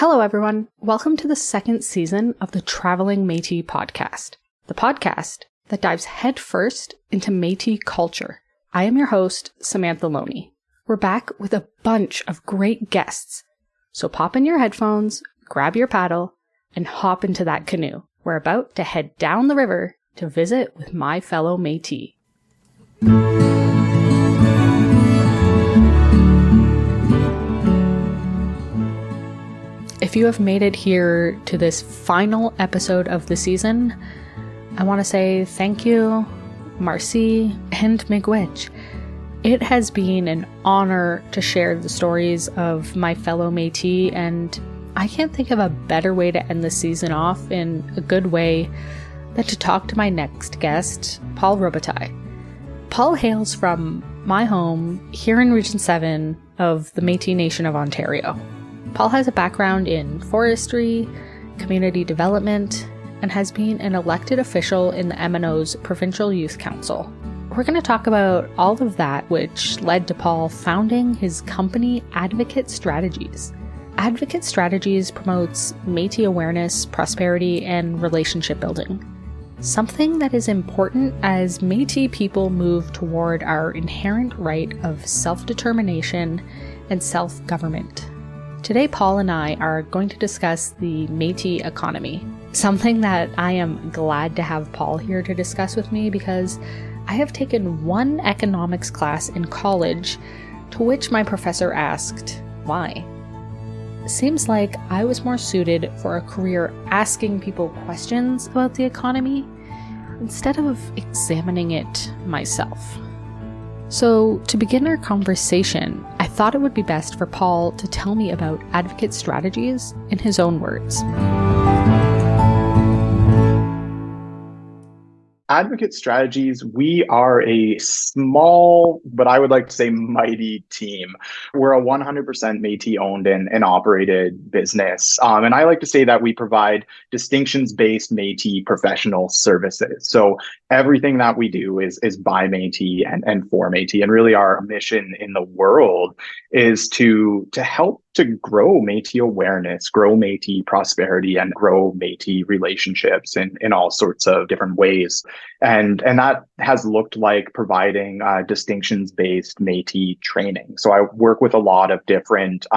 Hello, everyone. Welcome to the second season of the Traveling Métis podcast, the podcast that dives headfirst into Métis culture. I am your host, Samantha Loney. We're back with a bunch of great guests. So pop in your headphones, grab your paddle, and hop into that canoe. We're about to head down the river to visit with my fellow Métis. If you have made it here to this final episode of the season, I want to say thank you, Marcy, and Miigwech. It has been an honor to share the stories of my fellow Métis, and I can't think of a better way to end the season off in a good way than to talk to my next guest, Paul Robataille. Paul hails from my home here in Region 7 of the Métis Nation of Ontario. Paul has a background in forestry, community development, and has been an elected official in the MNO's Provincial Youth Council. We're going to talk about all of that, which led to Paul founding his company, Advocate Strategies. Advocate Strategies promotes Métis awareness, prosperity, and relationship building. Something that is important as Métis people move toward our inherent right of self-determination and self-government. Today, Paul and I are going to discuss the Métis economy, something that I am glad to have Paul here to discuss with me because I have taken one economics class in college to which my professor asked, why? Seems like I was more suited for a career asking people questions about the economy instead of examining it myself. So, to begin our conversation, I thought it would be best for Paul to tell me about Advocate Strategies in his own words. Advocate Strategies, we are a small, but I would like to say mighty team. We're a 100% Métis owned and operated business. And I like to say that we provide distinctions-based Métis professional services. So everything that we do is by Métis and for Métis. And really our mission in the world is to help to grow Métis awareness, grow Métis prosperity, and grow Métis relationships in all sorts of different ways. And that has looked like providing distinctions-based Métis training. So I work with a lot of different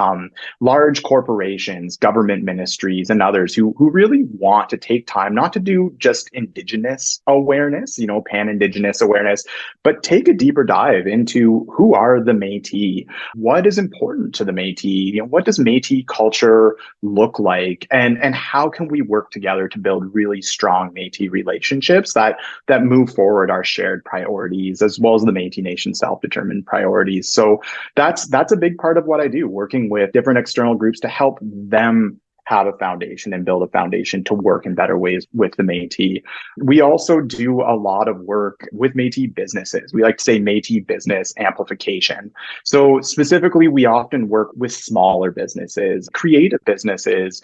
large corporations, government ministries, and others who really want to take time not to do just Indigenous awareness, pan-Indigenous awareness, but take a deeper dive into who are the Métis, what is important to the Métis, what does Métis culture look like, and how can we work together to build really strong Métis relationships that move forward our shared priorities as well as the Métis Nation self-determined priorities. So that's a big part of what I do, working with different external groups to help them have a foundation and build a foundation to work in better ways with the Métis. We also do a lot of work with Métis businesses. We like to say Métis business amplification. So specifically, we often work with smaller businesses, creative businesses,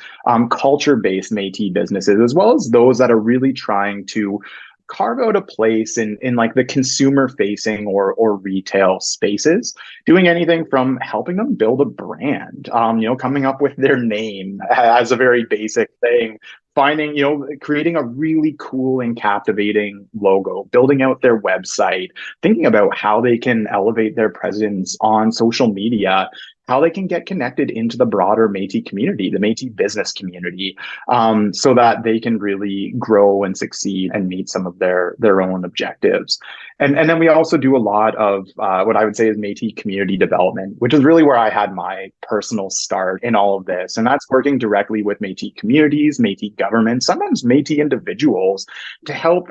culture-based Métis businesses, as well as those that are really trying to carve out a place in like the consumer facing or retail spaces, doing anything from helping them build a brand, coming up with their name as a very basic thing, finding, creating a really cool and captivating logo, building out their website, thinking about how they can elevate their presence on social media, how they can get connected into the broader Métis community, the Métis business community, so that they can really grow and succeed and meet some of their own objectives. And then we also do a lot of what I would say is Métis community development, which is really where I had my personal start in all of this. And that's working directly with Métis communities, Métis government, sometimes Métis individuals to help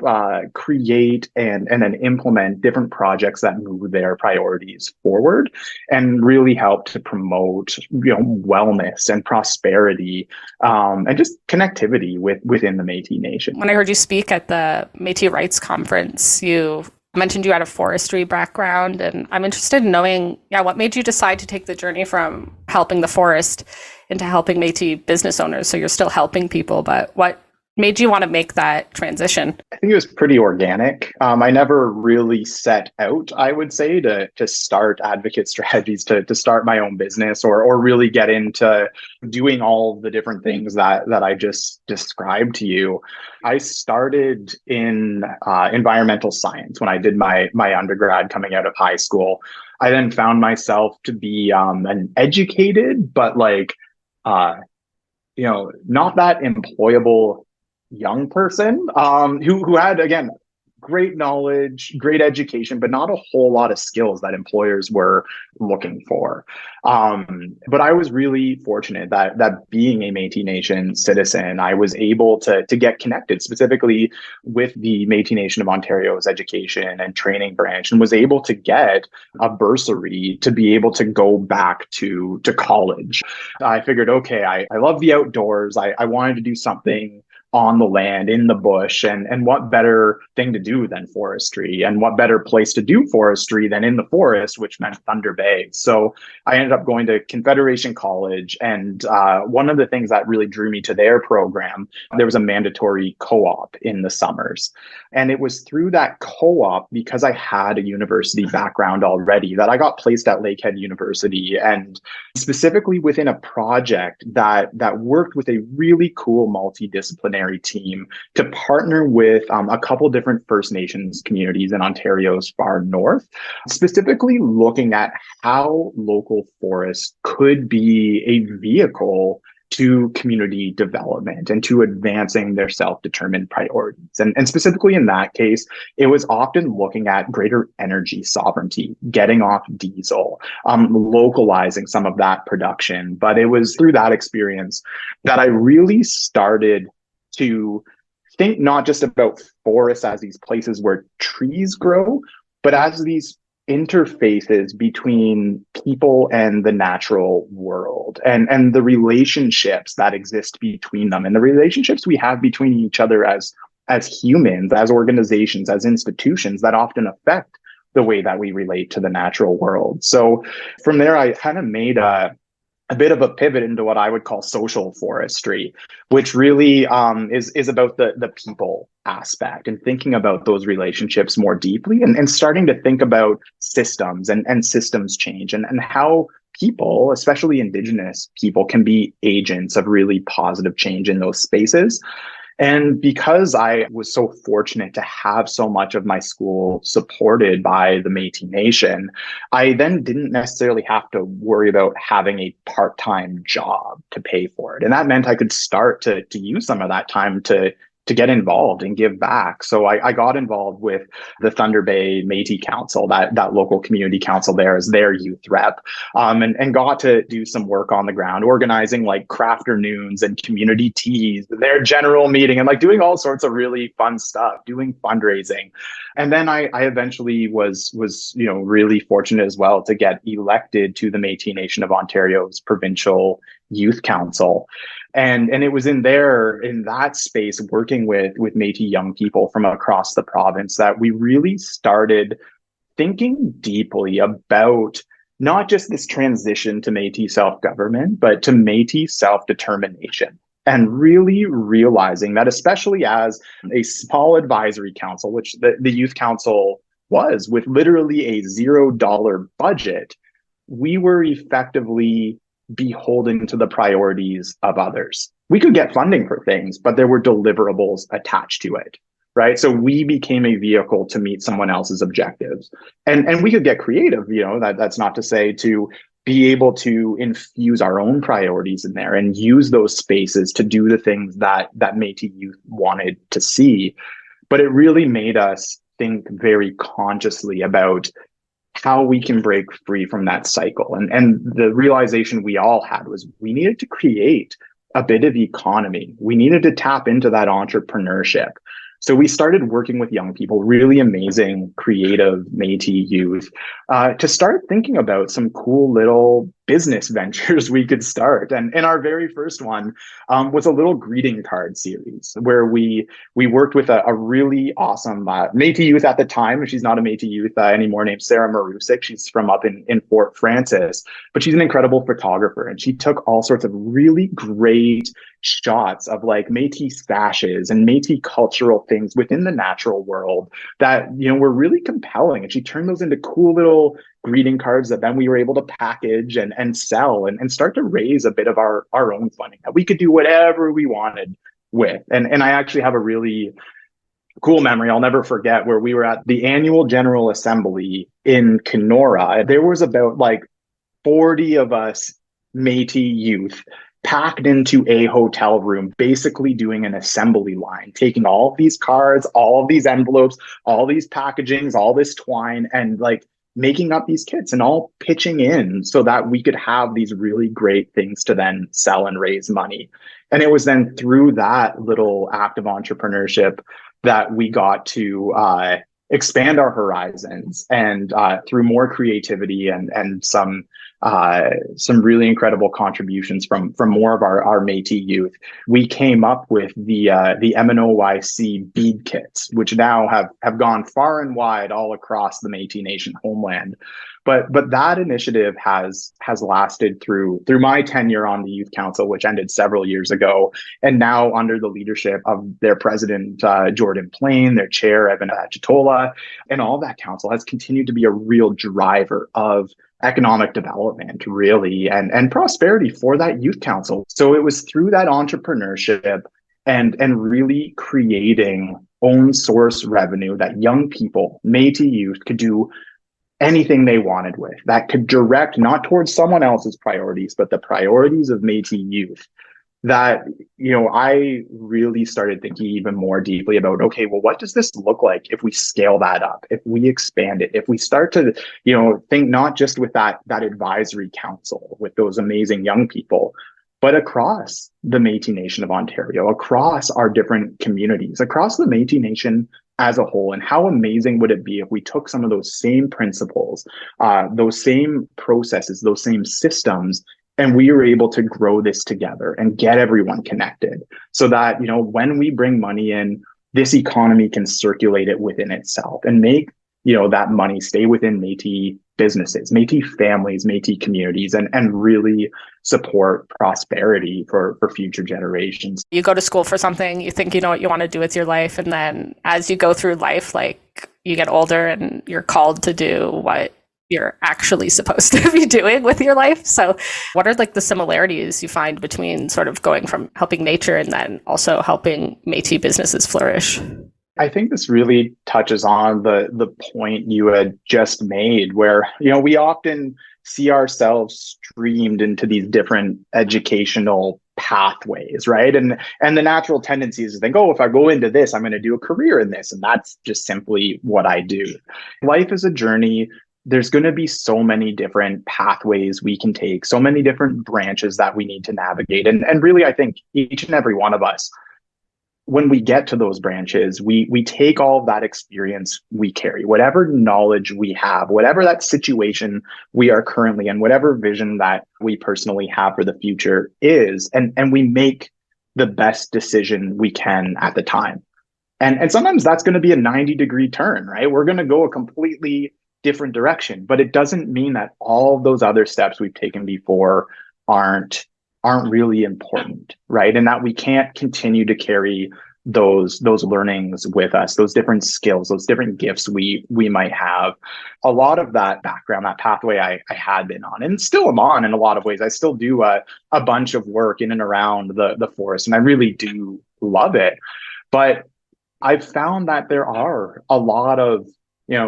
create and then implement different projects that move their priorities forward and really help to promote wellness and prosperity and just connectivity within the Métis Nation. When I heard you speak at the Métis Rights Conference, you mentioned you had a forestry background, and I'm interested in knowing, what made you decide to take the journey from helping the forest into helping Métis business owners? So you're still helping people, but what made you want to make that transition? I think it was pretty organic. I never really set out, I would say, to start Advocate Strategies, to start my own business, or really get into doing all the different things that I just described to you. I started in environmental science when I did my undergrad coming out of high school. I then found myself to be an educated, but not that employable young person who had, again, great knowledge, great education, but not a whole lot of skills that employers were looking for. But I was really fortunate that being a Métis Nation citizen, I was able to get connected specifically with the Métis Nation of Ontario's education and training branch, and was able to get a bursary to be able to go back to college. I figured, okay, I love the outdoors. I wanted to do something on the land, in the bush, and what better thing to do than forestry, and what better place to do forestry than in the forest, which meant Thunder Bay. So I ended up going to Confederation College, and one of the things that really drew me to their program, there was a mandatory co-op in the summers. And it was through that co-op, because I had a university background already, that I got placed at Lakehead University, and specifically within a project that worked with a really cool multidisciplinary team to partner with a couple different First Nations communities in Ontario's far north, specifically looking at how local forests could be a vehicle to community development and to advancing their self-determined priorities. And specifically in that case, it was often looking at greater energy sovereignty, getting off diesel, localizing some of that production. But it was through that experience that I really started to think not just about forests as these places where trees grow, but as these interfaces between people and the natural world, and the relationships that exist between them, and the relationships we have between each other as humans, as organizations, as institutions, that often affect the way that we relate to the natural world. So from there, I kind of made a bit of a pivot into what I would call social forestry, which really is about the people aspect, and thinking about those relationships more deeply, and starting to think about systems and systems change, and how people, especially Indigenous people, can be agents of really positive change in those spaces. And because I was so fortunate to have so much of my school supported by the Métis Nation, I then didn't necessarily have to worry about having a part-time job to pay for it. And that meant I could start to use some of that time to get involved and give back. So I got involved with the Thunder Bay Métis Council, that local community council there, as their youth rep, and got to do some work on the ground, organizing like crafternoons and community teas, their general meeting, and like doing all sorts of really fun stuff, doing fundraising. And then I eventually was really fortunate as well to get elected to the Métis Nation of Ontario's provincial youth council. And it was in that space, working with Métis young people from across the province, that we really started thinking deeply about not just this transition to Métis self-government, but to Métis self-determination. And really realizing that, especially as a small advisory council, which the youth council was, with literally a $0 budget, we were effectively beholden to the priorities of others. We could get funding for things, but there were deliverables attached to it, right? So we became a vehicle to meet someone else's objectives. And we could get creative, that's not to say to be able to infuse our own priorities in there and use those spaces to do the things that Métis youth wanted to see. But it really made us think very consciously about how we can break free from that cycle. And the realization we all had was we needed to create a bit of economy. We needed to tap into that entrepreneurship. So we started working with young people, really amazing, creative Métis youth, to start thinking about some cool little business ventures we could start. And our very first one was a little greeting card series where we worked with a really awesome Métis youth at the time. She's not a Métis youth anymore, named Sarah Marusik. She's from up in Fort Francis, but she's an incredible photographer. And she took all sorts of really great shots of like Métis stashes and Métis cultural things within the natural world that, were really compelling. And she turned those into cool little greeting cards that then we were able to package and sell and start to raise a bit of our own funding that we could do whatever we wanted with. And I actually have a really cool memory I'll never forget where we were at the annual General Assembly in Kenora. There was about like 40 of us Métis youth packed into a hotel room, basically doing an assembly line, taking all of these cards, all of these envelopes, all these packagings, all this twine, and like making up these kits and all pitching in so that we could have these really great things to then sell and raise money. And it was then through that little act of entrepreneurship that we got to expand our horizons, and through more creativity and some really incredible contributions from more of our Métis youth, we came up with the MNOYC bead kits, which now have gone far and wide all across the Métis Nation homeland. But that initiative has lasted through my tenure on the Youth Council, which ended several years ago, and now under the leadership of their president, Jordan Plain, their chair, Evan Achitola, and all that council has continued to be a real driver of economic development, really, and prosperity for that youth council. So it was through that entrepreneurship and really creating own source revenue that young people, Métis youth, could do anything they wanted with, that could direct not towards someone else's priorities, but the priorities of Métis youth, that, I really started thinking even more deeply about, okay, well, what does this look like if we scale that up, if we expand it, if we start to, think not just with that advisory council with those amazing young people, but across the Métis Nation of Ontario, across our different communities, across the Métis Nation as a whole. And how amazing would it be if we took some of those same principles, those same processes, those same systems, and we were able to grow this together and get everyone connected so that, when we bring money in, this economy can circulate it within itself and make, that money stay within Métis businesses, Métis families, Métis communities, and really support prosperity for future generations. You go to school for something, you think you know what you want to do with your life, and then as you go through life, like you get older and you're called to do what you're actually supposed to be doing with your life. So what are like the similarities you find between sort of going from helping nature and then also helping Métis businesses flourish? I think this really touches on the point you had just made, where, we often see ourselves streamed into these different educational pathways, right? And the natural tendency is to think, oh, if I go into this, I'm going to do a career in this. And that's just simply what I do. Life is a journey. There's going to be so many different pathways we can take, so many different branches that we need to navigate. And really, I think each and every one of us, when we get to those branches, we take all of that experience we carry, whatever knowledge we have, whatever that situation we are currently in, whatever vision that we personally have for the future is, and we make the best decision we can at the time. And sometimes that's going to be a 90-degree turn, right? We're going to go a completely different direction, but it doesn't mean that all of those other steps we've taken before aren't really important, right? And that we can't continue to carry those learnings with us, those different skills, those different gifts we might have. A lot of that background, that pathway I had been on and still am on in a lot of ways. I still do a bunch of work in and around the forest, and I really do love it. But I've found that there are a lot of,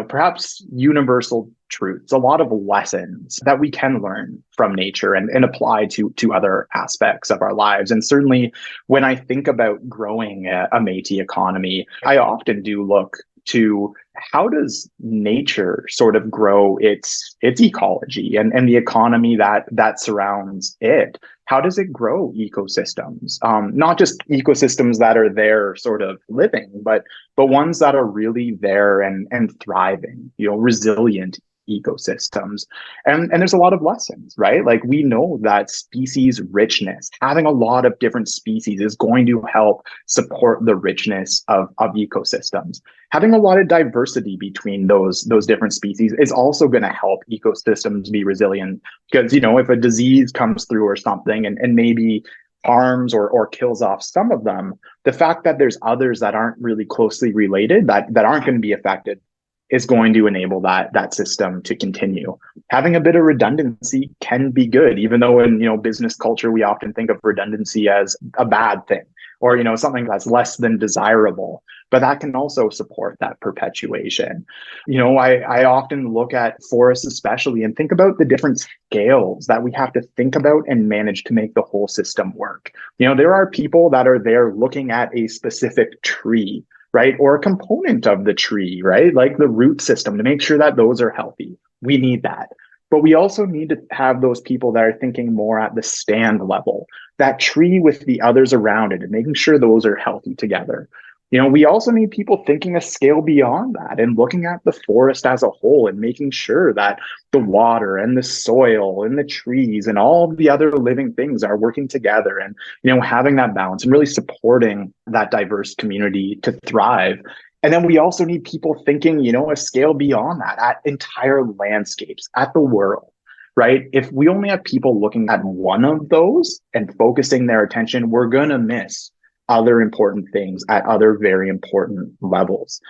perhaps universal truths, a lot of lessons that we can learn from nature and apply to other aspects of our lives. And certainly when I think about growing a Métis economy, I often do look to how does nature sort of grow its ecology and the economy that surrounds it? How does it grow ecosystems? Not just ecosystems that are there sort of living, but ones that are really there and thriving, resilient ecosystems. And there's a lot of lessons, right? Like we know that species richness, having a lot of different species is going to help support the richness of ecosystems. Having a lot of diversity between those different species is also going to help ecosystems be resilient. Because, if a disease comes through or something and maybe harms or kills off some of them, the fact that there's others that aren't really closely related that aren't going to be affected is going to enable that system to continue. Having a bit of redundancy can be good, even though in business culture we often think of redundancy as a bad thing, or something that's less than desirable. But that can also support that perpetuation. I often look at forests especially and think about the different scales that we have to think about and manage to make the whole system work. There are people that are there looking at a specific tree, right? Or a component of the tree, right? Like the root system, to make sure that those are healthy. We need that. But we also need to have those people that are thinking more at the stand level, that tree with the others around it, and making sure those are healthy together. We also need people thinking a scale beyond that and looking at the forest as a whole and making sure that the water and the soil and the trees and all of the other living things are working together and, having that balance and really supporting that diverse community to thrive. And then we also need people thinking, a scale beyond that, at entire landscapes, at the world, right? If we only have people looking at one of those and focusing their attention, we're going to miss other important things at other very important levels.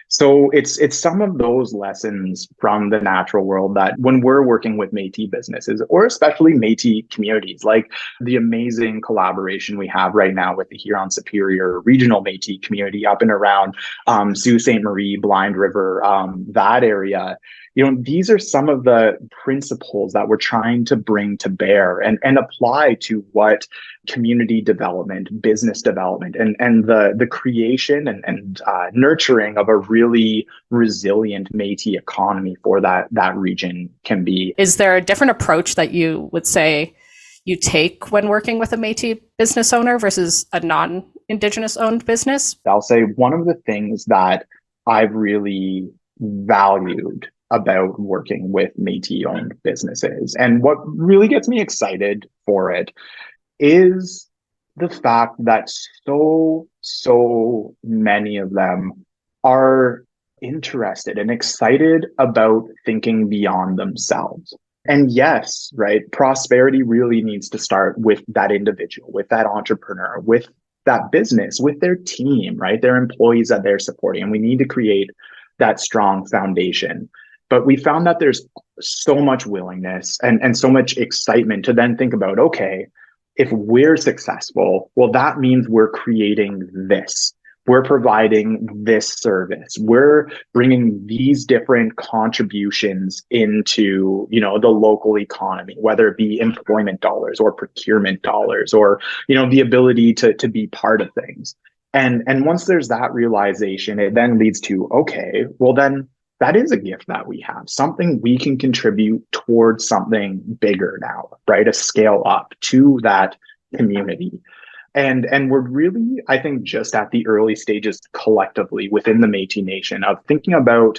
So it's some of those lessons from the natural world that when we're working with Métis businesses, or especially Métis communities, like the amazing collaboration we have right now with the Huron-Superior Regional Métis community up and around Sault Ste. Marie, Blind River, that area. These are some of the principles that we're trying to bring to bear and apply to what community development, business development, and the creation and nurturing of a really resilient Métis economy for that region can be. Is there a different approach that you would say you take when working with a Métis business owner versus a non-Indigenous owned business? I'll say one of the things that I've really valued about working with Métis-owned businesses, and what really gets me excited for it, is the fact that so many of them are interested and excited about thinking beyond themselves. And yes, right, prosperity really needs to start with that individual, with that entrepreneur, with that business, with their team, right, their employees that they're supporting. And we need to create that strong foundation. But we found that there's so much willingness and so much excitement to then think about, okay, if we're successful, well, that means we're creating this. We're providing this service. We're bringing these different contributions into, the local economy, whether it be employment dollars or procurement dollars or, the ability to be part of things. And once there's that realization, it then leads to, okay, well, then that is a gift that we have, something we can contribute towards something bigger now, right? A scale up to that community. And we're really, I think, just at the early stages collectively within the Métis Nation of thinking about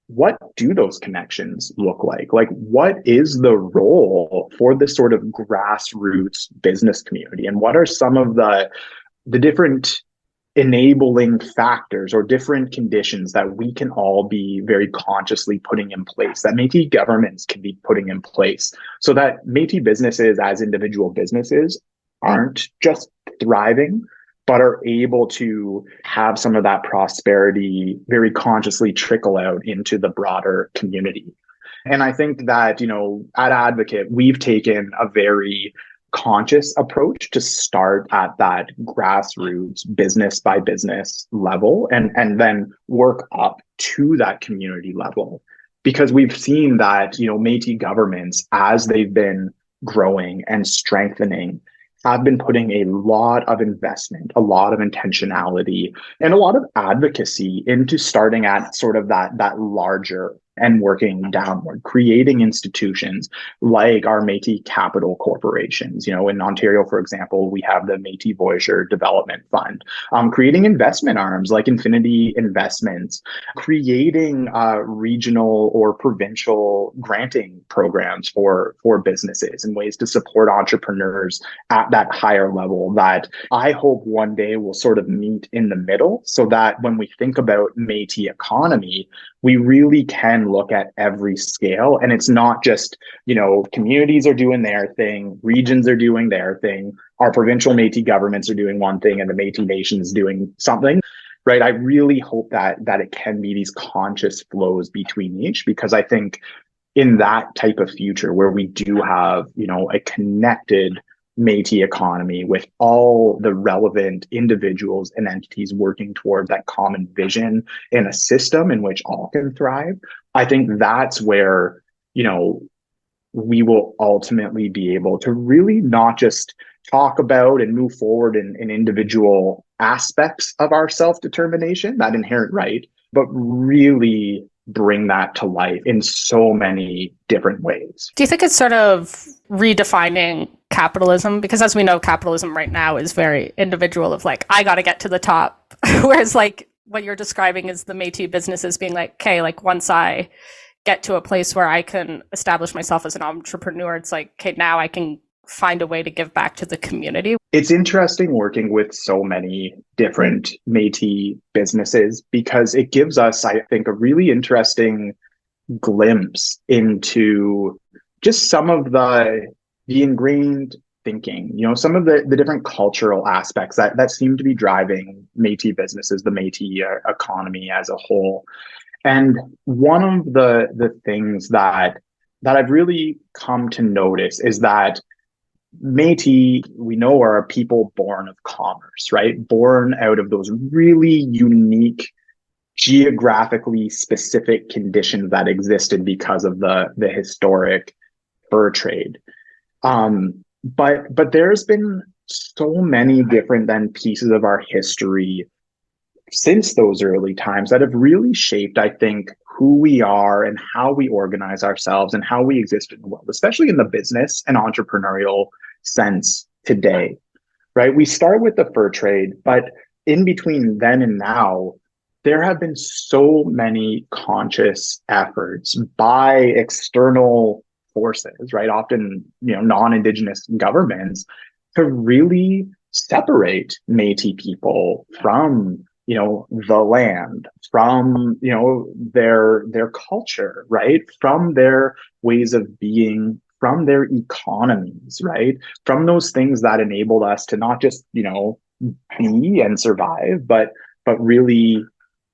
what do those connections look like? Like, what is the role for this sort of grassroots business community? And what are some of the different enabling factors or different conditions that we can all be very consciously putting in place, that Métis governments can be putting in place, so that Métis businesses as individual businesses aren't just thriving, but are able to have some of that prosperity very consciously trickle out into the broader community. And I think that, at Advocate, we've taken a very conscious approach to start at that grassroots business by business level and then work up to that community level, because we've seen that Métis governments, as they've been growing and strengthening, have been putting a lot of investment, a lot of intentionality, and a lot of advocacy into starting at sort of that larger and working downward, creating institutions like our Métis capital corporations. In Ontario, for example, we have the Métis Voyageur Development Fund, creating investment arms like Infinity Investments, creating regional or provincial granting programs for businesses and ways to support entrepreneurs at that higher level that I hope one day will sort of meet in the middle, so that when we think about Métis economy, we really can look at every scale. And it's not just, communities are doing their thing, regions are doing their thing, our provincial Métis governments are doing one thing, and the Métis Nation is doing something, right? I really hope that it can be these conscious flows between each, because I think in that type of future where we do have, a connected Métis economy with all the relevant individuals and entities working towards that common vision in a system in which all can thrive, I think that's where, we will ultimately be able to really not just talk about and move forward in individual aspects of our self-determination, that inherent right, but really bring that to life in so many different ways. Do you think it's sort of redefining capitalism? Because as we know, capitalism right now is very individual, of like, I got to get to the top. Whereas like what you're describing is the Métis businesses being like, okay, like once I get to a place where I can establish myself as an entrepreneur, it's like, okay, now I can find a way to give back to the community. It's interesting working with so many different Métis businesses, because it gives us, I think, a really interesting glimpse into just some of the ingrained thinking, some of the different cultural aspects that seem to be driving Métis businesses, the Métis economy as a whole. And one of the things that I've really come to notice is that Métis, we know, are a people born of commerce, right? Born out of those really unique, geographically specific conditions that existed because of the historic fur trade. But there's been so many different then pieces of our history since those early times that have really shaped, I think, who we are and how we organize ourselves and how we exist in the world, especially in the business and entrepreneurial sense today, right? We start with the fur trade, but in between then and now, there have been so many conscious efforts by external forces, right? Often, non-Indigenous governments, to really separate Métis people from the land, from their culture, right, from their ways of being, from their economies, right, from those things that enabled us to not just be and survive, but really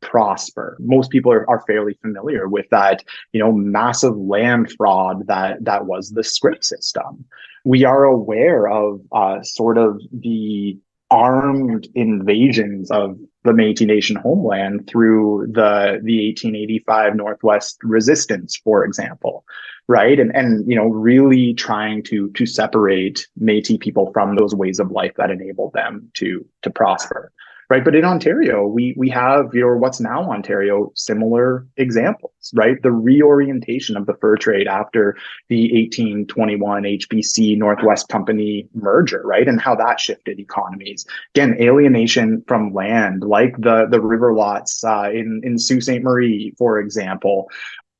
prosper. Most people are fairly familiar with that massive land fraud that was the script system. We are aware of sort of the armed invasions of the Métis Nation homeland through the 1885 Northwest Resistance, for example, right? And really trying to separate Métis people from those ways of life that enabled them to prosper. Right. But in Ontario, we have what's now Ontario, similar examples, right? The reorientation of the fur trade after the 1821 HBC Northwest Company merger, right? And how that shifted economies. Again, alienation from land, like the river lots in Sault Ste. Marie, for example.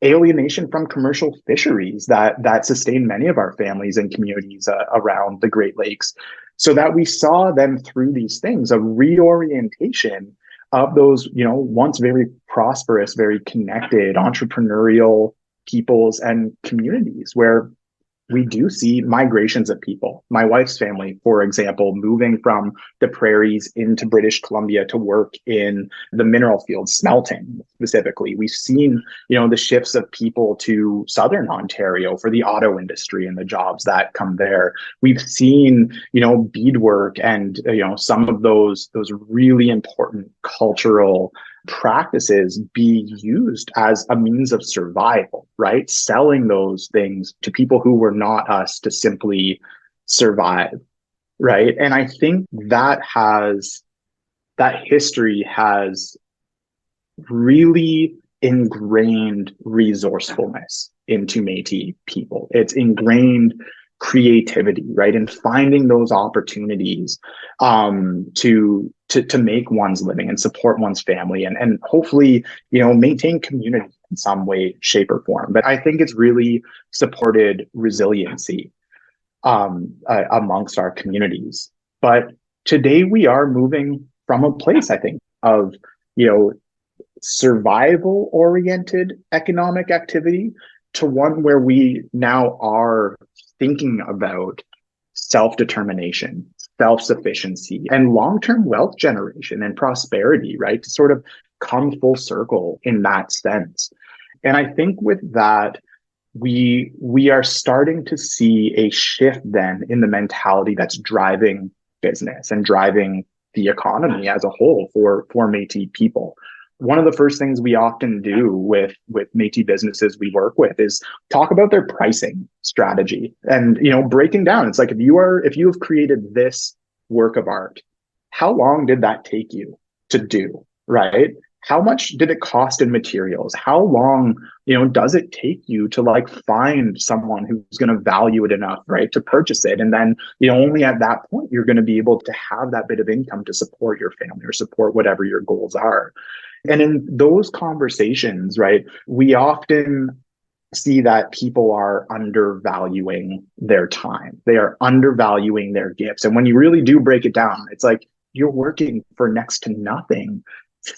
Alienation from commercial fisheries that sustain many of our families and communities around the Great Lakes. So that we saw then through these things, a reorientation of those, once very prosperous, very connected entrepreneurial peoples and communities, where we do see migrations of people. My wife's family, for example, moving from the prairies into British Columbia to work in the mineral fields, smelting specifically. We've seen, the shifts of people to Southern Ontario for the auto industry and the jobs that come there. We've seen, beadwork and, some of those really important cultural practices be used as a means of survival, right? Selling those things to people who were not us to simply survive, right? And I think that history has really ingrained resourcefulness into Métis people. It's ingrained creativity, right? And finding those opportunities to make one's living and support one's family and hopefully, maintain community in some way, shape, or form. But I think it's really supported resiliency amongst our communities. But today we are moving from a place, I think, of, survival oriented economic activity to one where we now are thinking about self-determination, self-sufficiency, and long-term wealth generation and prosperity, right? To sort of come full circle in that sense. And I think with that, we are starting to see a shift then in the mentality that's driving business and driving the economy as a whole for Métis people. One of the first things we often do with Métis businesses we work with is talk about their pricing strategy and, breaking down. It's like, if you have created this work of art, how long did that take you to do, right? How much did it cost in materials? How long, does it take you to find someone who's going to value it enough, right, to purchase it? And then, only at that point, you're going to be able to have that bit of income to support your family or support whatever your goals are. And in those conversations, right, we often see that people are undervaluing their time. They are undervaluing their gifts. And when you really do break it down, it's like you're working for next to nothing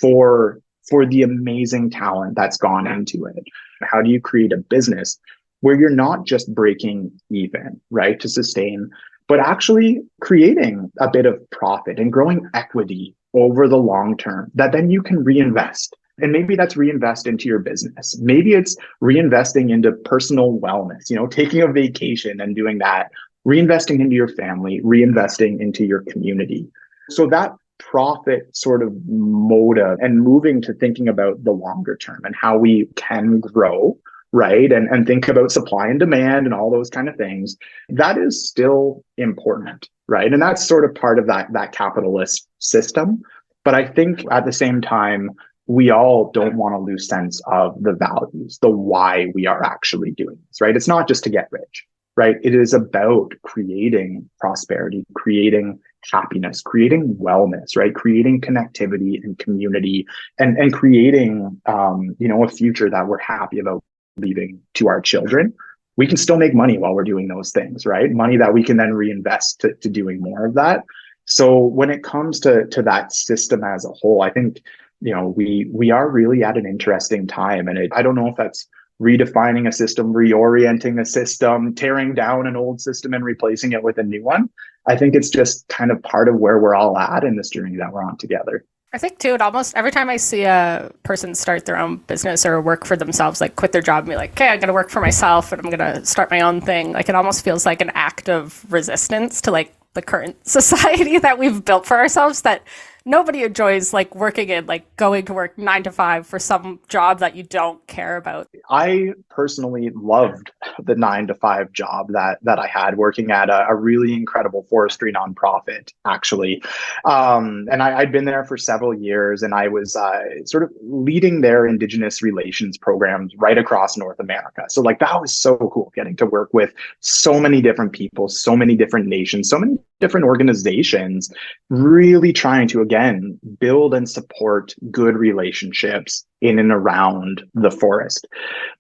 for the amazing talent that's gone into it. How do you create a business where you're not just breaking even, right, to sustain, but actually creating a bit of profit and growing equity over the long term that then you can reinvest? And maybe that's reinvest into your business. Maybe it's reinvesting into personal wellness, taking a vacation and doing that, reinvesting into your family, reinvesting into your community. So that profit sort of motive and moving to thinking about the longer term and how we can grow, right? And think about supply and demand and all those kind of things. That is still important, right? And that's sort of part of that capitalist system. But I think at the same time, we all don't want to lose sense of the values, the why we are actually doing this, right? It's not just to get rich, right? It is about creating prosperity, creating happiness, creating wellness, right? Creating connectivity and community and creating, a future that we're happy about leaving to our children. We can still make money while we're doing those things, right? Money that we can then reinvest to doing more of that. So when it comes to that system as a whole, I think, we are really at an interesting time. And I don't know if that's redefining a system, reorienting a system, tearing down an old system and replacing it with a new one. I think it's just kind of part of where we're all at in this journey that we're on together. I think too, it almost every time I see a person start their own business or work for themselves, like quit their job and be like, okay, I'm going to work for myself and I'm going to start my own thing. Like it almost feels like an act of resistance to the current society that we've built for ourselves, that nobody enjoys working in, going to work 9 to 5 for some job that you don't care about. I personally loved the 9 to 5 job that I had working at a really incredible forestry nonprofit, actually. And I'd been there for several years, and I was sort of leading their Indigenous relations programs right across North America. So that was so cool, getting to work with so many different people, so many different nations, so many different organizations, really trying to, again, build and support good relationships in and around the forest.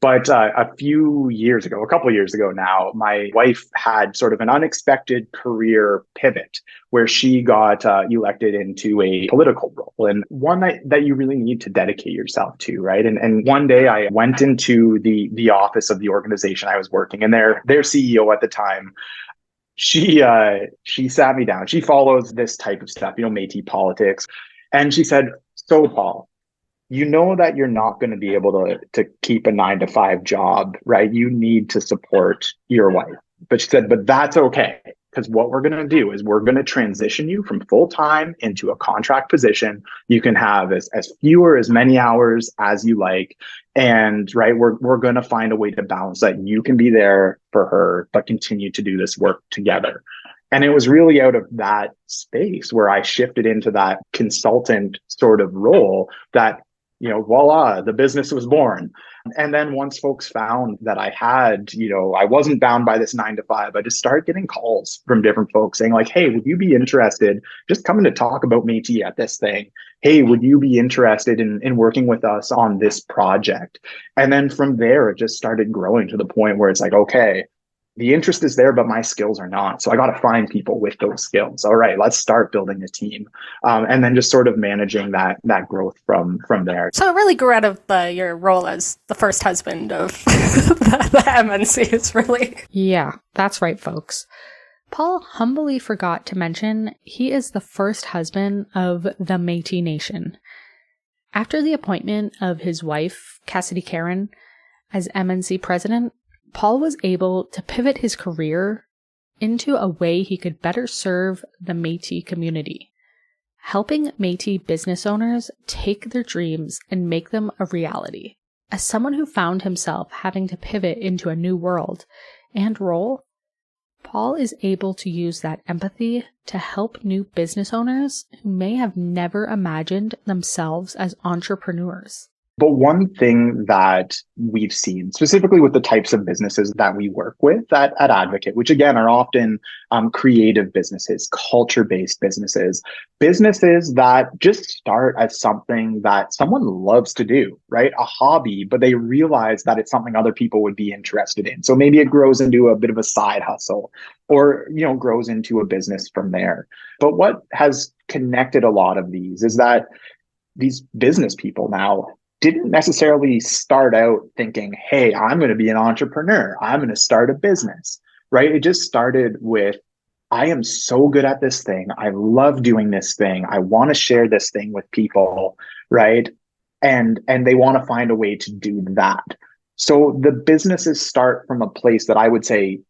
But a couple of years ago now, my wife had sort of an unexpected career pivot where she got elected into a political role, and one that you really need to dedicate yourself to, right? And one day I went into the office of the organization I was working, and their CEO at the time, she sat me down. She follows this type of stuff, Métis politics. And she said, so Paul, you know that you're not going to be able to keep a 9 to 5 job, right? You need to support your wife. But she said, but that's okay. Because what we're going to do is we're going to transition you from full-time into a contract position. You can have as few or as many hours as you like. And right, we're going to find a way to balance that. You can be there for her, but continue to do this work together. And it was really out of that space where I shifted into that consultant sort of role that voila, the business was born. And then once folks found that I had, I wasn't bound by this 9 to 5, I just started getting calls from different folks saying like, hey, would you be interested just coming to talk about Métis at this thing? Hey, would you be interested in working with us on this project? And then from there, it just started growing to the point where it's like, okay, the interest is there, but my skills are not. So I got to find people with those skills. All right, let's start building a team, and then just sort of managing that growth from there. So it really grew out of your role as the first husband of the MNCs, really. Yeah, that's right, folks. Paul humbly forgot to mention he is the first husband of the Métis Nation. After the appointment of his wife, Cassidy Karen, as MNC president, Paul was able to pivot his career into a way he could better serve the Métis community, helping Métis business owners take their dreams and make them a reality. As someone who found himself having to pivot into a new world and role, Paul is able to use that empathy to help new business owners who may have never imagined themselves as entrepreneurs. But one thing that we've seen, specifically with the types of businesses that we work with at Advocate, which again are often creative businesses, culture-based businesses that just start as something that someone loves to do, right? A hobby, but they realize that it's something other people would be interested in. So maybe it grows into a bit of a side hustle or, grows into a business from there. But what has connected a lot of these is that these business people now didn't necessarily start out thinking, hey, I'm going to be an entrepreneur. I'm going to start a business, right? It just started with, I am so good at this thing. I love doing this thing. I want to share this thing with people, right? And they want to find a way to do that. So the businesses start from a place that I would say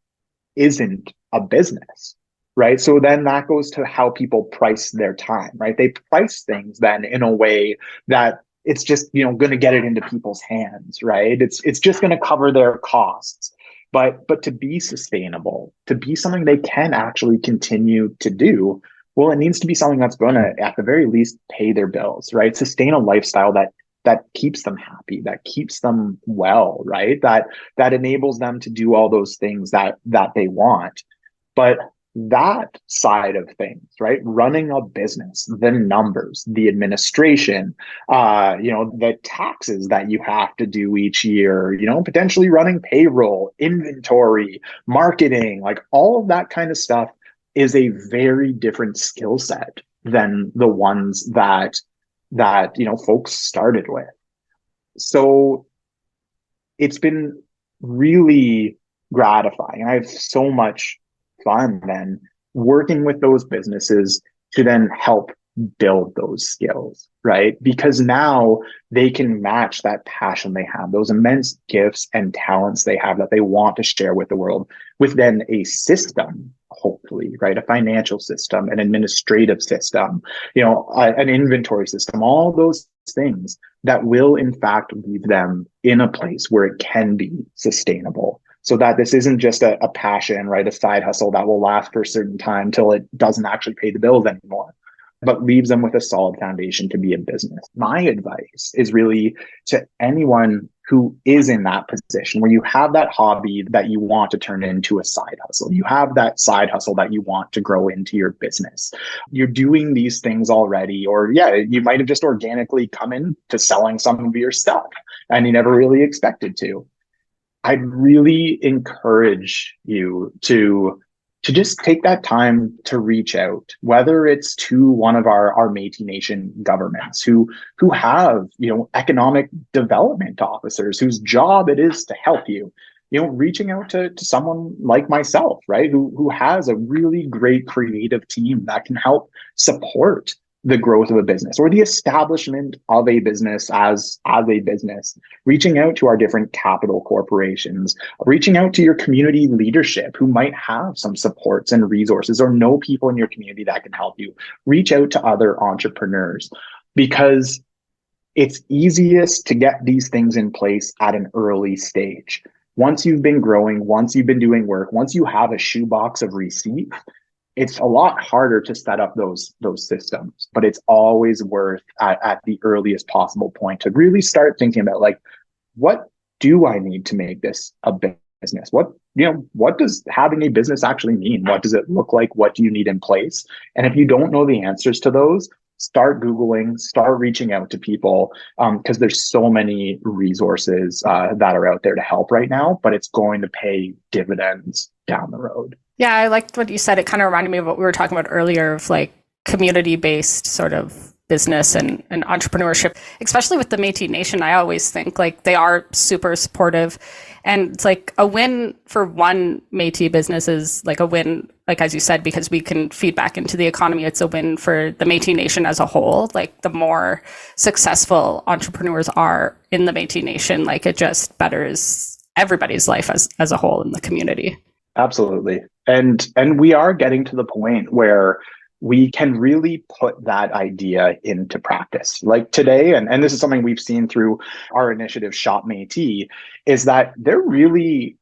isn't a business, right? So then that goes to how people price their time, right? They price things then in a way that it's just, going to get it into people's hands, right? It's just going to cover their costs. But to be sustainable, to be something they can actually continue to do, well, it needs to be something that's going to, at the very least, pay their bills, right? Sustain a lifestyle that keeps them happy, that keeps them well, right? That enables them to do all those things that they want. But that side of things, right? Running a business, the numbers, the administration, the taxes that you have to do each year, potentially running payroll, inventory, marketing, like all of that kind of stuff is a very different skill set than the ones that folks started with. So it's been really gratifying. I have so much fun then working with those businesses to then help build those skills, right? Because now they can match that passion they have, those immense gifts and talents they have that they want to share with the world, with then a system, hopefully, right? A financial system, an administrative system, an inventory system, all those things that will in fact leave them in a place where it can be sustainable. So that this isn't just a passion, right? A side hustle that will last for a certain time till it doesn't actually pay the bills anymore, but leaves them with a solid foundation to be a business. My advice is really to anyone who is in that position where you have that hobby that you want to turn into a side hustle. You have that side hustle that you want to grow into your business. You're doing these things already, or you might have just organically come into selling some of your stuff and you never really expected to. I'd really encourage you to just take that time to reach out, whether it's to one of our Métis Nation governments who have, economic development officers whose job it is to help you, reaching out to someone like myself, right? Who has a really great creative team that can help support the growth of a business or the establishment of a business as a business, reaching out to our different capital corporations, reaching out to your community leadership who might have some supports and resources or know people in your community that can help you. Reach out to other entrepreneurs because it's easiest to get these things in place at an early stage. Once you've been growing, once you've been doing work, once you have a shoebox of receipts, it's a lot harder to set up those systems, but it's always worth at the earliest possible point to really start thinking about like, what do I need to make this a business? What does having a business actually mean? What does it look like? What do you need in place? And if you don't know the answers to those, start Googling, start reaching out to people, because there's so many resources that are out there to help right now, but it's going to pay dividends down the road. Yeah, I liked what you said. It kind of reminded me of what we were talking about earlier of like community-based sort of business and entrepreneurship, especially with the Métis Nation. I always think like they are super supportive, and it's like a win for one Métis business is like a win, like as you said, because we can feed back into the economy. It's a win for the Métis Nation as a whole. Like the more successful entrepreneurs are in the Métis Nation, like it just betters everybody's life as a whole in the community. Absolutely. And we are getting to the point where we can really put that idea into practice. Like today, and this is something we've seen through our initiative Shop Métis, is that there really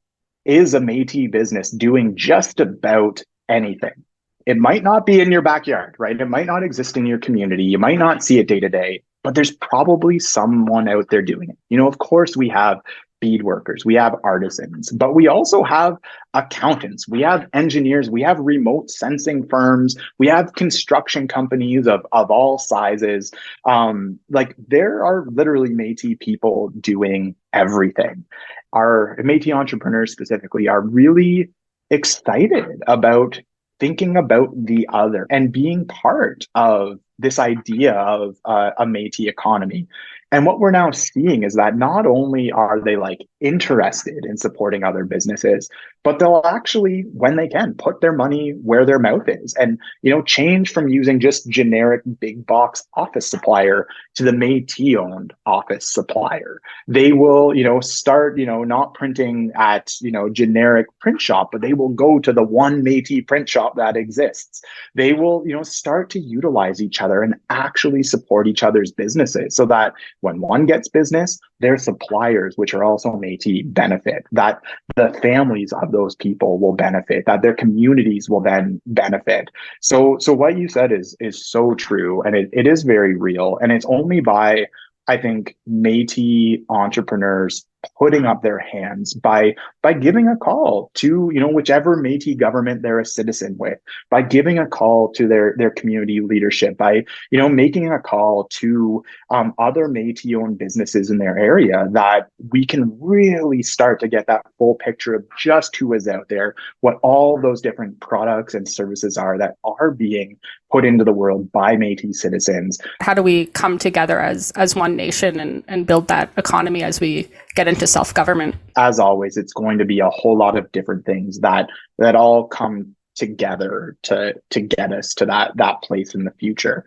is a Métis business doing just about anything. It might not be in your backyard, right? It might not exist in your community. You might not see it day to day, but there's probably someone out there doing it. Of course, we have bead workers, we have artisans, but we also have accountants, we have engineers, we have remote sensing firms, we have construction companies of all sizes. Like there are literally Métis people doing everything. Our Métis entrepreneurs specifically are really excited about thinking about the other and being part of this idea of a Métis economy. And what we're now seeing is that not only are they like interested in supporting other businesses, but they'll actually, when they can, put their money where their mouth is and, change from using just generic big box office supplier to the Métis owned office supplier. They will, start, not printing at, generic print shop, but they will go to the one Métis print shop that exists. They will, start to utilize each other and actually support each other's businesses so that when one gets business, their suppliers, which are also Métis, benefit, that the families of those people will benefit, that their communities will then benefit. So what you said is so true, and it is very real. And it's only by, I think, Métis entrepreneurs putting up their hands, by giving a call to, whichever Métis government they're a citizen with, by giving a call to their community leadership, by, making a call to other Métis owned businesses in their area, that we can really start to get that full picture of just who is out there, what all those different products and services are that are being put into the world by Métis citizens. How do we come together as one nation and build that economy as we get into self-government? As always, it's going to be a whole lot of different things that all come together to get us to that place in the future.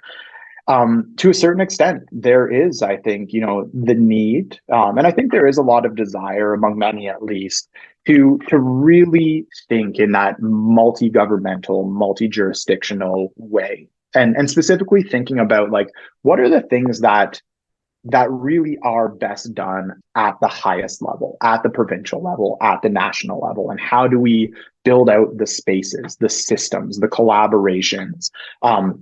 To a certain extent, there is, I think, the need, and I think there is a lot of desire among many, at least, to really think in that multi-governmental, multi-jurisdictional way, and specifically thinking about like, what are the things that really are best done at the highest level, at the provincial level, at the national level, and how do we build out the spaces, the systems, the collaborations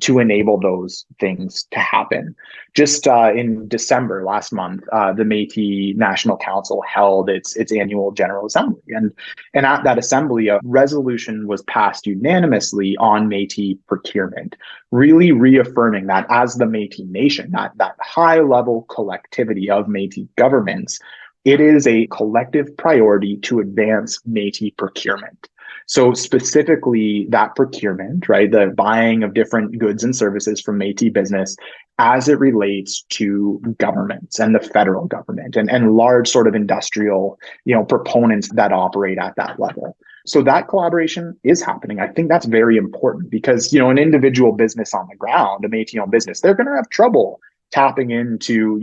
to enable those things to happen. Just in December last month, the Métis National Council held its annual General Assembly, and at that assembly, a resolution was passed unanimously on Métis procurement, really reaffirming that as the Métis Nation, that high level collectivity of Métis governments, it is a collective priority to advance Métis procurement. So specifically that procurement, right, the buying of different goods and services from Métis business as it relates to governments and the federal government and large sort of industrial, proponents that operate at that level. So that collaboration is happening. I think that's very important because, an individual business on the ground, a Métis-owned business, they're going to have trouble tapping into,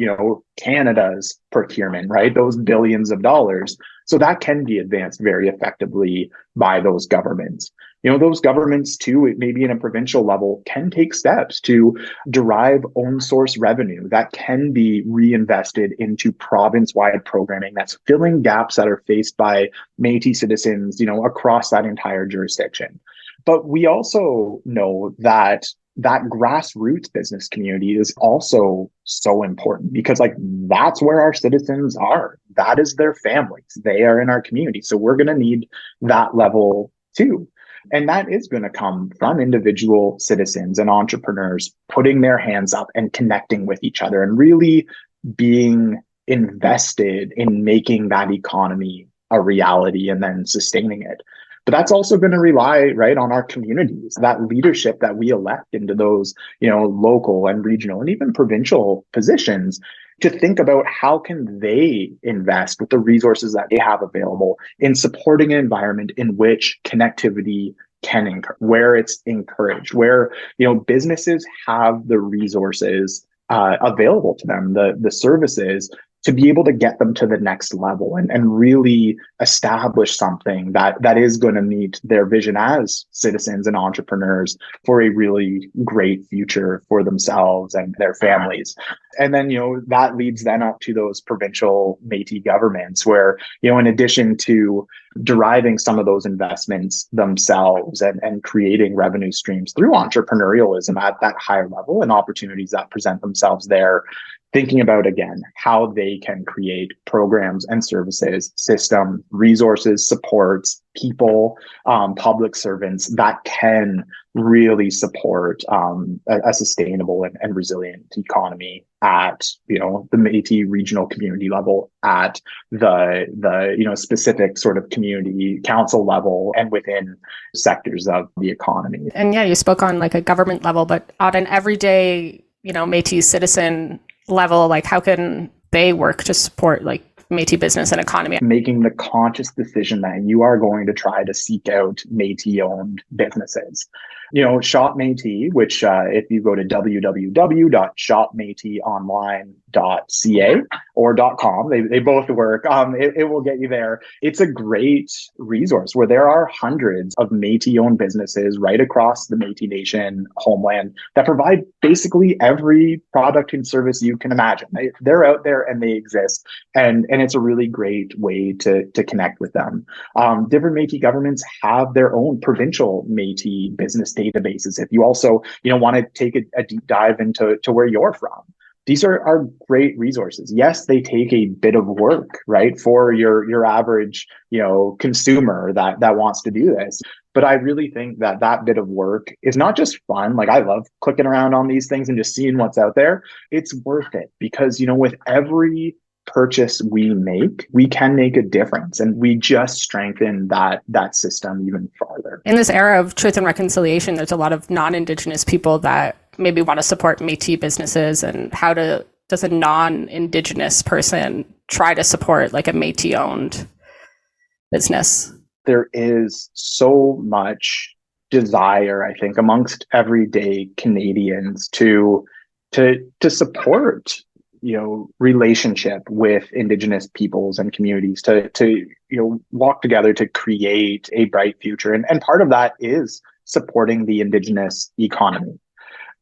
Canada's procurement, right? Those billions of dollars. So that can be advanced very effectively by those governments. Those governments too, maybe in a provincial level, can take steps to derive own source revenue that can be reinvested into province-wide programming that's filling gaps that are faced by Métis citizens, across that entire jurisdiction. But we also know that that grassroots business community is also so important because like that's where our citizens are. That is their families. They are in our community. So we're going to need that level too. And that is going to come from individual citizens and entrepreneurs putting their hands up and connecting with each other and really being invested in making that economy a reality and then sustaining it. But that's also going to rely, right, on our communities, that leadership that we elect into those, local and regional and even provincial positions to think about how can they invest with the resources that they have available in supporting an environment in which connectivity can where it's encouraged, where, businesses have the resources available to them, the services to be able to get them to the next level and really establish something that is going to meet their vision as citizens and entrepreneurs for a really great future for themselves and their families. And then, that leads then up to those provincial Métis governments where, in addition to deriving some of those investments themselves and creating revenue streams through entrepreneurialism at that higher level and opportunities that present themselves there, thinking about, again, how they can create programs and services, system, resources, supports, people, public servants that can really support a sustainable and resilient economy at, the Métis regional community level, at the specific sort of community council level and within sectors of the economy. And yeah, you spoke on like a government level, but on an everyday, Métis citizen level, like how can they work to support like Métis business and economy? Making the conscious decision that you are going to try to seek out Métis-owned businesses. Shop Métis, which if you go to www.shopmetisonline.ca or .com, they both work. It will get you there. It's a great resource where there are hundreds of Métis-owned businesses right across the Métis Nation homeland that provide basically every product and service you can imagine. They're out there and they exist, and it's a really great way to connect with them. Different Métis governments have their own provincial Métis business databases. If you also, want to take a deep dive into where you're from, these are great resources. Yes, they take a bit of work, right, for your average, consumer that wants to do this. But I really think that bit of work is not just fun. Like I love clicking around on these things and just seeing what's out there. It's worth it because, with every purchase we make, we can make a difference, and we just strengthen that system even farther. In this era of truth and reconciliation, there's a lot of non-Indigenous people that maybe want to support Métis businesses, and how does a non-Indigenous person try to support like a Métis-owned business? There is so much desire, I think, amongst everyday Canadians to support relationship with Indigenous peoples and communities to walk together to create a bright future. And part of that is supporting the Indigenous economy.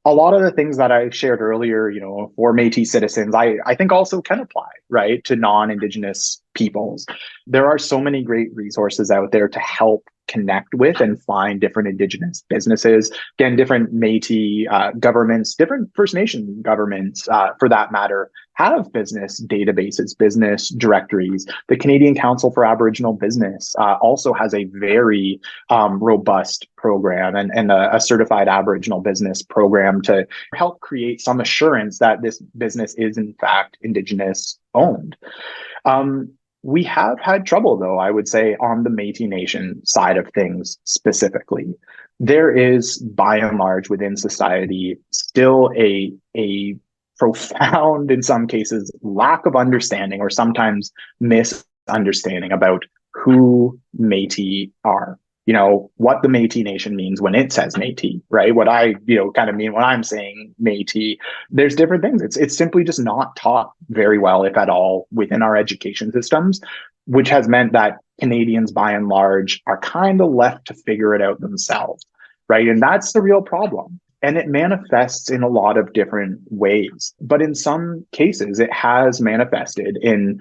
A lot of the things that I shared earlier, for Métis citizens, I think also can apply, right, to non-Indigenous peoples. There are so many great resources out there to help connect with and find different Indigenous businesses. Again, different Métis governments, different First Nation governments, for that matter, have business databases, business directories. The Canadian Council for Aboriginal Business also has a very robust program and a certified Aboriginal business program to help create some assurance that this business is in fact Indigenous owned. We have had trouble, though, I would say, on the Métis Nation side of things specifically. There is, by and large, within society, still a profound, in some cases, lack of understanding or sometimes misunderstanding about who Métis are. What the Métis Nation means when it says Métis, right? What I, kind of mean when I'm saying Métis. There's different things. It's simply just not taught very well, if at all, within our education systems, which has meant that Canadians, by and large, are kind of left to figure it out themselves, right? And that's the real problem. And it manifests in a lot of different ways. But in some cases, it has manifested in,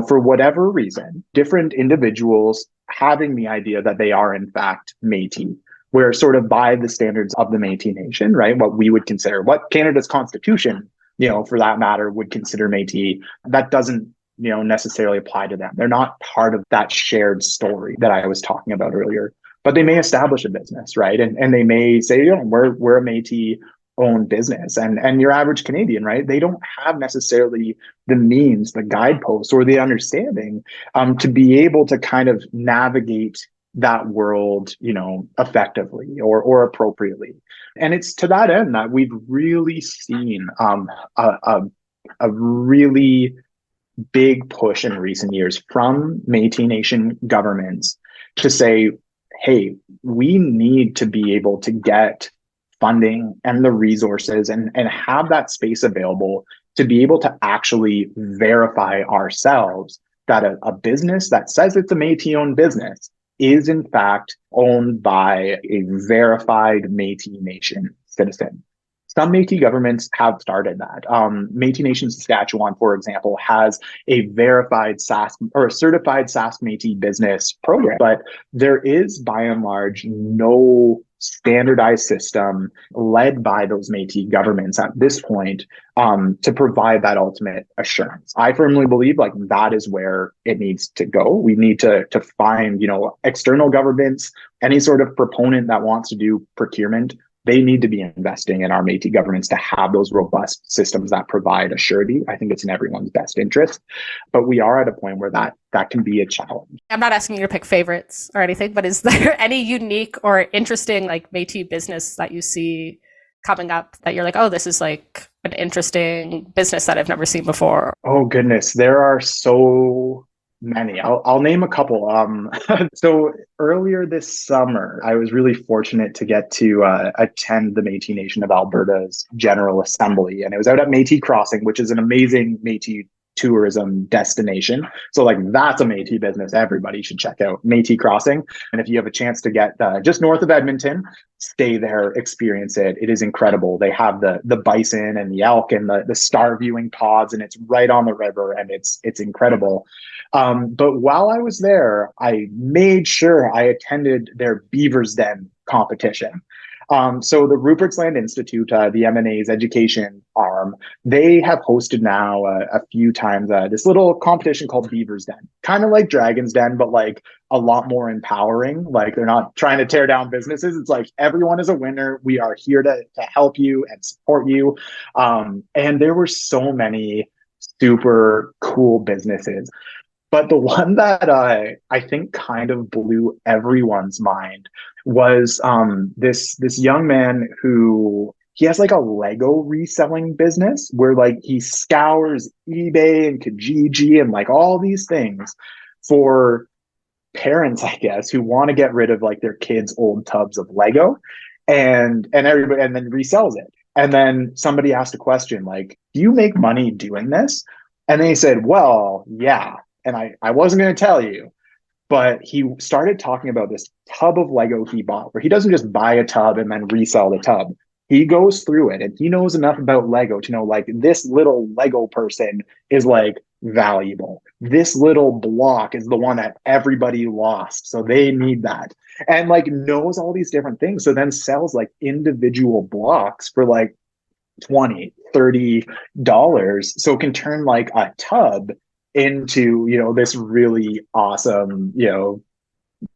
for whatever reason, different individuals having the idea that they are, in fact, Métis, where sort of by the standards of the Métis Nation, right, what we would consider, what Canada's constitution, for that matter, would consider Métis, that doesn't, necessarily apply to them. They're not part of that shared story that I was talking about earlier. But they may establish a business, right? And they may say, we're a Métis owned business. And your average Canadian, right? They don't have necessarily the means, the guideposts, or the understanding to be able to kind of navigate that world, effectively or appropriately. And it's to that end that we've really seen a really big push in recent years from Métis Nation governments to say, hey, we need to be able to get funding and the resources and have that space available to be able to actually verify ourselves that a business that says it's a Métis-owned business is in fact owned by a verified Métis Nation citizen. Some Métis governments have started that. Métis Nation Saskatchewan, for example, has a verified Sask or a certified Sask Métis business program, but there is by and large no standardized system led by those Métis governments at this point to provide that ultimate assurance. I firmly believe that is where it needs to go. We need to find, external governments, any sort of proponent that wants to do procurement. They need to be investing in our Métis governments to have those robust systems that provide a surety. I think it's in everyone's best interest. But we are at a point where that can be a challenge. I'm not asking you to pick favorites or anything, but is there any unique or interesting Métis business that you see coming up that you're like, oh, this is an interesting business that I've never seen before? Oh, goodness. There are so many. I'll name a couple. So earlier this summer, I was really fortunate to get to attend the Métis Nation of Alberta's General Assembly, and it was out at Métis Crossing, which is an amazing Métis tourism destination. So that's a Métis business everybody should check out, Métis Crossing. And if you have a chance to get just north of Edmonton, stay there, experience it. It is incredible. They have the bison and the elk and the star viewing pods, and it's right on the river, and it's incredible. But while I was there, I made sure I attended their Beaver's Den competition. So the Rupert's Land Institute, the MNA's education arm, they have hosted now a few times this little competition called Beaver's Den, kind of like Dragon's Den, but a lot more empowering. They're not trying to tear down businesses. It's everyone is a winner. We are here to help you and support you. And there were so many super cool businesses. But the one that I think kind of blew everyone's mind was this young man who he has a Lego reselling business where he scours eBay and Kijiji and all these things for parents, I guess, who want to get rid of their kids' old tubs of Lego and everybody, and then resells it. And then somebody asked a question do you make money doing this? And they said, well, yeah. And I wasn't going to tell you, but he started talking about this tub of Lego he bought, where he doesn't just buy a tub and then resell the tub. He goes through it and he knows enough about Lego to know this little Lego person is valuable. This little block is the one that everybody lost. So they need that. And knows all these different things. So then sells individual blocks for $20, $30. So can turn a tub into, this really awesome,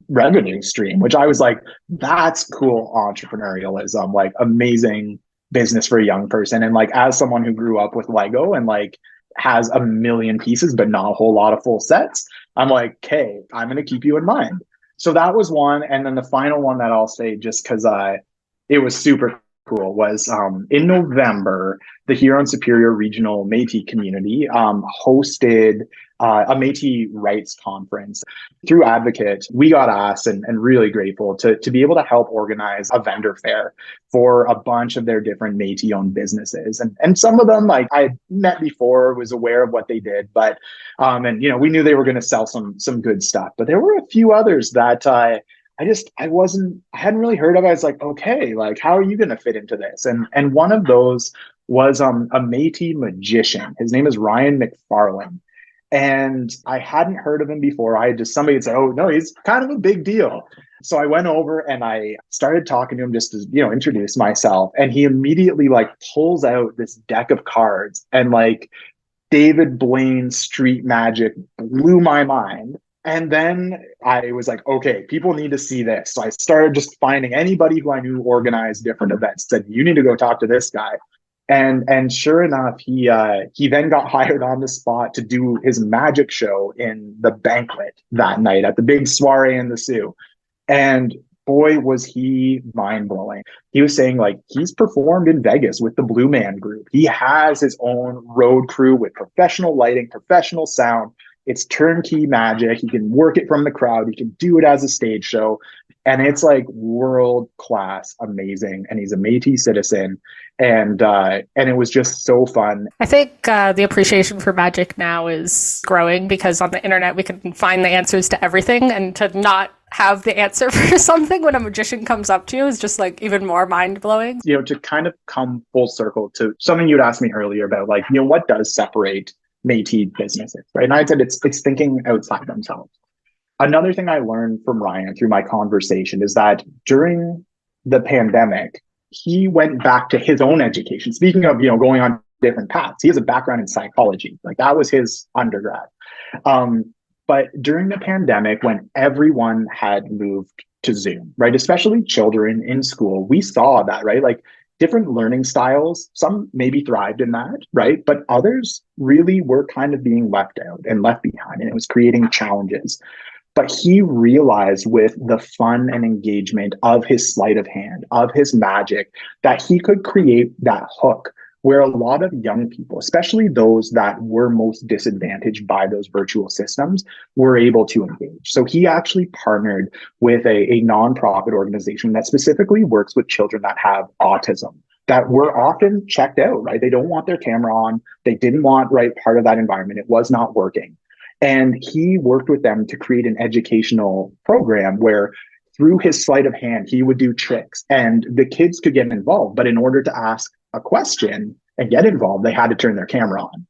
revenue stream, which I was that's cool entrepreneurialism, amazing business for a young person. And as someone who grew up with Lego and has a million pieces, but not a whole lot of full sets, I'm okay, I'm going to keep you in mind. So that was one. And then the final one that I'll say, just because it was super cool, was in November, the Huron-Superior Regional Métis community hosted a Métis rights conference. Through Advocate, we got asked and really grateful to be able to help organize a vendor fair for a bunch of their different Métis-owned businesses. And some of them I had met before, was aware of what they did, but and we knew they were going to sell some good stuff. But there were a few others that I hadn't really heard of. I was okay, how are you going to fit into this? And one of those was a Métis magician. His name is Ryan McFarlane. And I hadn't heard of him before. I had just somebody had said, oh, no, he's kind of a big deal. So I went over and I started talking to him just to, introduce myself. And he immediately like pulls out this deck of cards and like David Blaine's Street Magic blew my mind. And then I was like, okay, people need to see this. So I started just finding anybody who I knew organized different events, said, you need to go talk to this guy. And sure enough, he then got hired on the spot to do his magic show in the banquet that night at the big soiree in the Sioux. And boy, was he mind-blowing. He was saying like he's performed in Vegas with the Blue Man Group. He has his own road crew with professional lighting, professional sound. It's turnkey magic. He can work it from the crowd. He can do it as a stage show. And it's like world-class, amazing. And he's a Métis citizen. And it was just so fun. I think the appreciation for magic now is growing because on the internet we can find the answers to everything, and to not have the answer for something when a magician comes up to you is just like even more mind-blowing. To kind of come full circle to something you'd asked me earlier about like, what does separate Métis businesses, right? And I said it's thinking outside themselves. Another thing I learned from Ryan through my conversation is that during the pandemic, he went back to his own education. Speaking of, going on different paths, he has a background in psychology. Like that was his undergrad. But during the pandemic, when everyone had moved to Zoom, right, especially children in school, we saw that, right? Like different learning styles, some maybe thrived in that, right? But others really were kind of being left out and left behind, and it was creating challenges. But he realized with the fun and engagement of his sleight of hand, of his magic, that he could create that hook where a lot of young people, especially those that were most disadvantaged by those virtual systems, were able to engage. So he actually partnered with a nonprofit organization that specifically works with children that have autism, that were often checked out, right? They don't want their camera on. They didn't want, right, part of that environment. It was not working. And he worked with them to create an educational program where through his sleight of hand, he would do tricks and the kids could get involved. But in order to ask a question and get involved, they had to turn their camera on.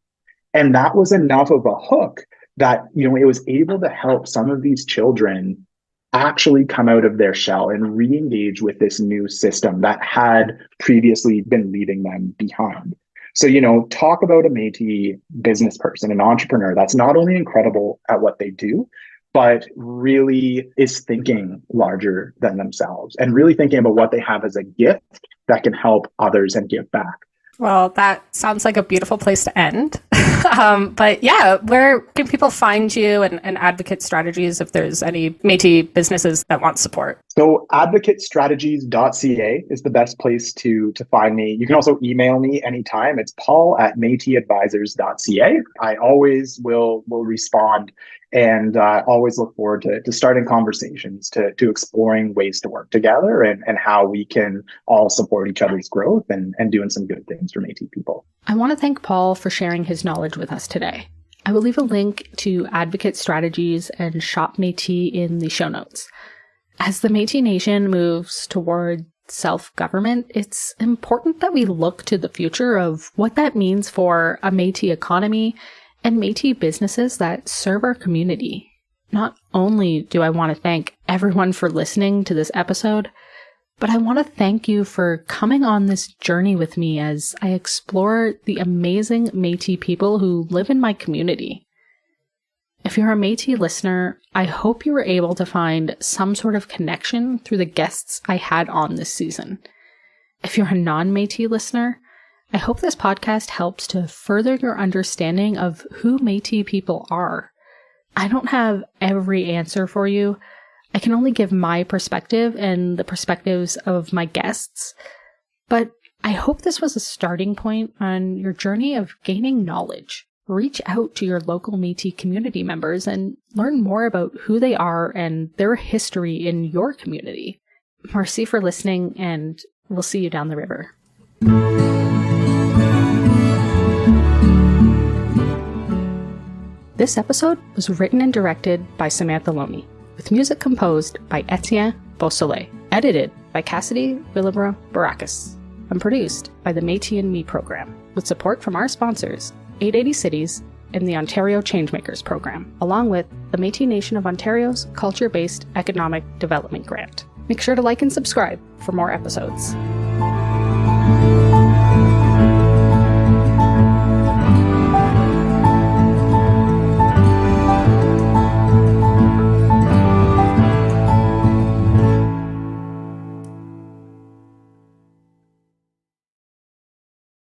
And that was enough of a hook that, it was able to help some of these children actually come out of their shell and re-engage with this new system that had previously been leaving them behind. So, talk about a Métis business person, an entrepreneur that's not only incredible at what they do, but really is thinking larger than themselves and really thinking about what they have as a gift that can help others and give back. Well, that sounds like a beautiful place to end. But yeah, where can people find you and Advocate Strategies if there's any Métis businesses that want support? So advocatestrategies.ca is the best place to find me. You can also email me anytime. It's paul@metisadvisors.ca. I always will respond and always look forward to starting conversations, to exploring ways to work together and how we can all support each other's growth and doing some good things for Métis people. I want to thank Paul for sharing his knowledge with us today. I will leave a link to Advocate Strategies and Shop Métis in the show notes. As the Métis Nation moves toward self-government, it's important that we look to the future of what that means for a Métis economy and Métis businesses that serve our community. Not only do I want to thank everyone for listening to this episode, but I want to thank you for coming on this journey with me as I explore the amazing Métis people who live in my community. If you're a Métis listener, I hope you were able to find some sort of connection through the guests I had on this season. If you're a non-Métis listener, I hope this podcast helps to further your understanding of who Métis people are. I don't have every answer for you. I can only give my perspective and the perspectives of my guests, but I hope this was a starting point on your journey of gaining knowledge. Reach out to your local Métis community members and learn more about who they are and their history in your community. Merci for listening, and we'll see you down the river. This episode was written and directed by Samantha Loney, with music composed by Etienne Beausoleil, edited by Cassidy Willebra Baracus, and produced by the Métis and Me program, with support from our sponsors, 880 Cities in the Ontario Changemakers program, along with the Métis Nation of Ontario's Culture-Based Economic Development Grant. Make sure to like and subscribe for more episodes.